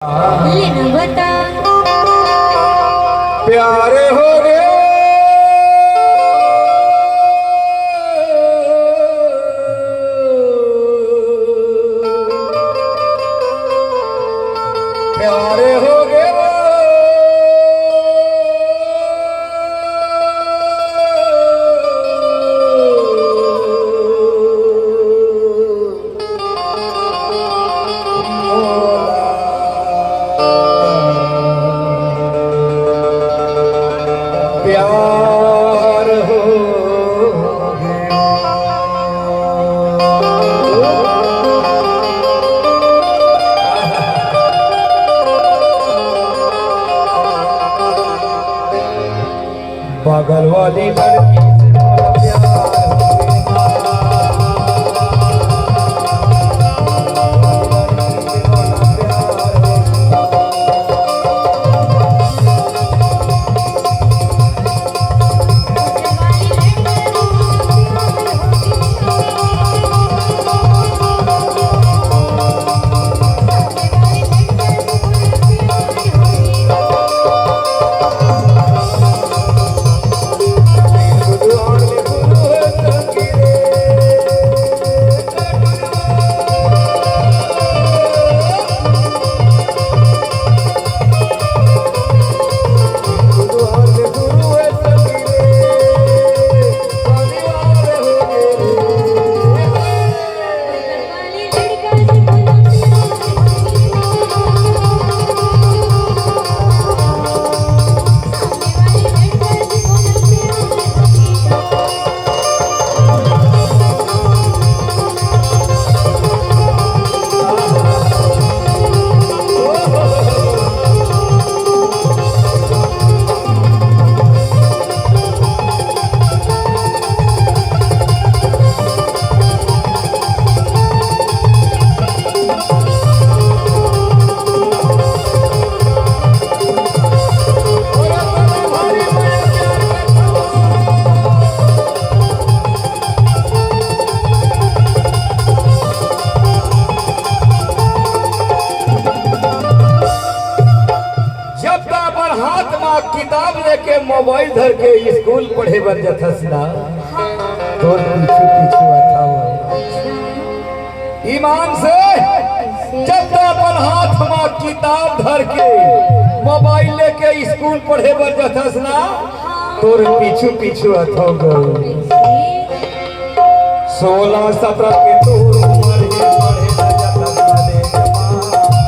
लेना बता प्यारे हो गए प्यारे हो गए प्यार हो बगल वाली लड़की से किताब लेके मोबाइल धर के स्कूल पढ़े बर जथस ना तो पीछू पीछू आता हो ईमान से जब अपन हाथ में किताब धर के मोबाइल लेके स्कूल पढ़े बर जथस ना तोर पीछू पीछू आता हो 16-17 के तोर उम्र है पढ़े बर जथस ना दे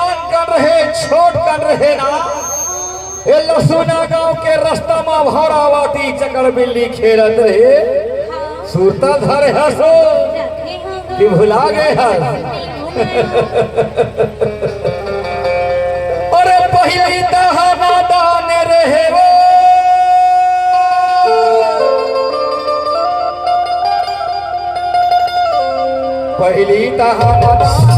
छोट कर रहे ना ये लसुना गांव के रास्ता में भारावाटी चकर बिल्ली खेलत रहे सूरता धरे हसो कि भुला गए हस अरे पहली दहाना दाने रहे वो पहली दहाना